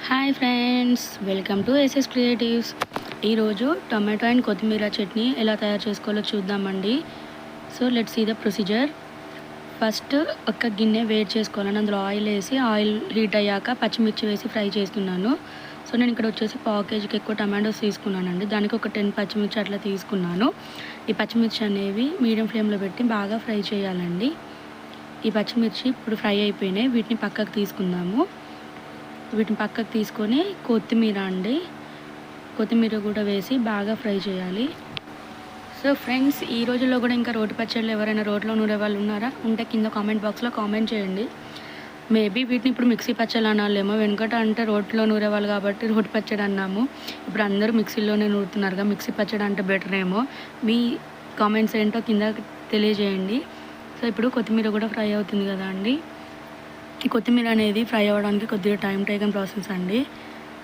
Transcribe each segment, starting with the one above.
Hi friends, welcome to SS Creatives. ఈరోజు tomato and కొత్తిమీర చట్నీ ఎలా తయారు చేసుకోవాలో చూద్దామండి. So let's see the procedure. First ఒక గిన్నె వేడి చేసుకోవాలని అందులో ఆయిల్ వేసి, ఆయిల్ హీట్ అయ్యాక పచ్చిమిర్చి వేసి ఫ్రై చేస్తున్నాను. సో నేను ఇక్కడ వచ్చేసి 1/2 kgకి ఎక్కువ టమాటోస్ తీసుకున్నానండి. దానికి ఒక 10 పచ్చిమిర్చి అట్లా తీసుకున్నాను. ఈ పచ్చిమిర్చి అనేవి మీడియం ఫ్లేమ్లో పెట్టి బాగా ఫ్రై చేయాలండి. ఈ పచ్చిమిర్చి ఇప్పుడు ఫ్రై అయిపోయినాయి, వీటిని పక్కకు తీసుకుందాము. వీటిని పక్కకు తీసుకొని కొత్తిమీర కూడా వేసి బాగా ఫ్రై చేయాలి. సో ఫ్రెండ్స్, ఈ రోజుల్లో కూడా ఇంకా రోటి పచ్చళ్ళు ఎవరైనా రోట్లో నూరే వాళ్ళు ఉన్నారా? ఉంటే కింద కామెంట్ బాక్స్లో కామెంట్ చేయండి. మేబీ వీటిని ఇప్పుడు మిక్సీ పచ్చళ్ళు అనాలేమో. వెనుకట అంటే రోట్లో నూరేవాళ్ళు కాబట్టి రోటి పచ్చడి అన్నాము. ఇప్పుడు అందరూ మిక్సీలోనే నూరుతున్నారుగా, మిక్సీ పచ్చడి అంటే బెటర్ ఏమో. మీ కామెంట్స్ ఏంటో కింద తెలియజేయండి. సో ఇప్పుడు కొత్తిమీర కూడా ఫ్రై అవుతుంది కదా అండి. ఈ కొత్తిమీర అనేది ఫ్రై అవ్వడానికి కొద్దిగా టైం టేకన్ ప్రాసెస్ అండి.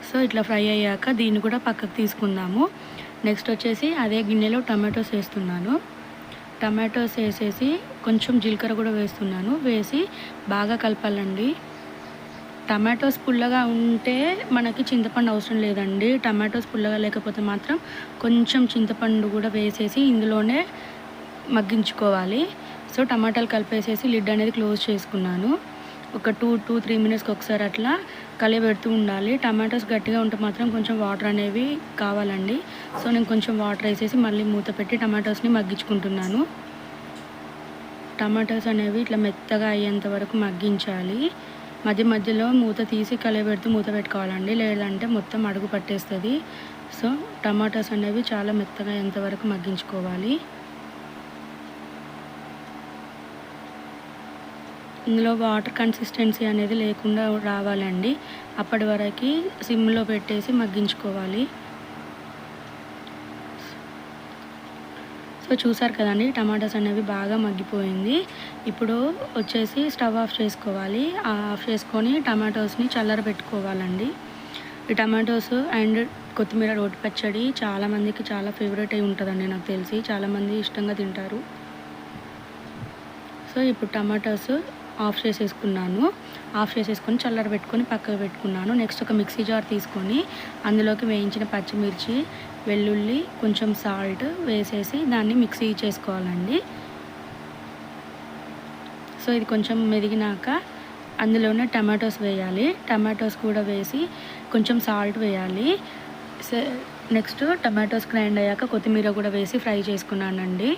సో ఇట్లా ఫ్రై అయ్యాక దీన్ని కూడా పక్కకు తీసుకుందాము. నెక్స్ట్ వచ్చేసి అదే గిన్నెలో టమాటోస్ వేస్తున్నాను. టమాటోస్ వేసేసి కొంచెం జీలకర్ర కూడా వేస్తున్నాను. వేసి బాగా కలపాలండి. టమాటోస్ పుల్లగా ఉంటే మనకి చింతపండు అవసరం లేదండి. టమాటోస్ పుల్లగా లేకపోతే మాత్రం కొంచెం చింతపండు కూడా వేసేసి ఇందులోనే మగ్గించుకోవాలి. సో టమాటాలు కలిపేసేసి లిడ్ అనేది క్లోజ్ చేసుకున్నాను. ఒక 2-3 మినిట్స్కి ఒకసారి అట్లా కలిపెడుతూ ఉండాలి. టమాటోస్ గట్టిగా ఉంటే మాత్రం కొంచెం వాటర్ అనేవి కావాలండి. సో నేను కొంచెం వాటర్ వేసేసి మళ్ళీ మూత పెట్టి టమాటోస్ని మగ్గించుకుంటున్నాను. టమాటోస్ అనేవి ఇట్లా మెత్తగా అయ్యేంత వరకు మగ్గించాలి. మధ్య మధ్యలో మూత తీసి కలిపెడుతూ మూత పెట్టుకోవాలండి, లేదంటే మొత్తం అడుగు పట్టేస్తుంది. సో టమాటోస్ అనేవి చాలా మెత్తగా అయ్యేంత వరకు మగ్గించుకోవాలి. ఇందులో వాటర్ కన్సిస్టెన్సీ అనేది లేకుండా రావాలండి. అప్పటి వరకు సిమ్లో పెట్టేసి మగ్గించుకోవాలి. సో చూసారు కదండి, టమాటాస్ అనేవి బాగా మగ్గిపోయింది. ఇప్పుడు వచ్చేసి స్టవ్ ఆఫ్ చేసుకోవాలి. ఆఫ్ చేసుకొని టమాటోస్ని చల్లరబెట్టుకోవాలండి. ఈ టమాటోస్ అండ్ కొత్తిమీర రోటి పచ్చడి చాలామందికి చాలా ఫేవరెట్ అయి ఉంటుందండి. నాకు తెలిసి చాలామంది ఇష్టంగా తింటారు. సో ఇప్పుడు టమాటోస్ ఆఫ్ చేసేసుకొని చల్లరబెట్టుకొని పక్కకు పెట్టుకున్నాను. నెక్స్ట్ ఒక మిక్సీ జార్ తీసుకొని అందులోకి వేయించిన పచ్చిమిర్చి, వెల్లుల్లి, కొంచెం సాల్ట్ వేసేసి దాన్ని మిక్సీ చేసుకోవాలండి. సో ఇది కొంచెం మెదిగినాక అందులోనే టమాటోస్ వేయాలి. టమాటోస్ కూడా వేసి కొంచెం సాల్ట్ వేయాలి. నెక్స్ట్ టమాటోస్ గ్రైండ్ అయ్యాక కొత్తిమీర కూడా వేసి ఫ్రై చేసుకున్నానండి.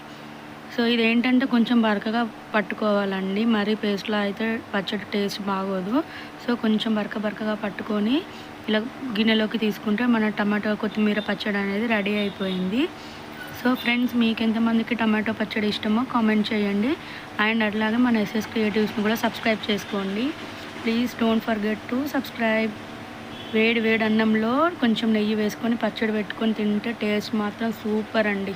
సో ఇదేంటంటే కొంచెం బరకగా పట్టుకోవాలండి. మరీ పేస్ట్లా అయితే పచ్చడి టేస్ట్ బాగోదు. సో కొంచెం బరకగా పట్టుకొని ఇలా గిన్నెలోకి తీసుకుంటే మన టమాటో కొత్తిమీర పచ్చడి అనేది రెడీ అయిపోయింది. సో ఫ్రెండ్స్, మీకు ఎంతమందికి టమాటో పచ్చడి ఇష్టమో కామెంట్ చేయండి. అండ్ అట్లాగే మన ఎస్ఎస్ క్రియేటివ్స్ని కూడా సబ్స్క్రైబ్ చేసుకోండి. Please don't forget to subscribe. వేడి అన్నంలో కొంచెం నెయ్యి వేసుకొని పచ్చడి పెట్టుకొని తింటే టేస్ట్ మాత్రం సూపర్ అండి.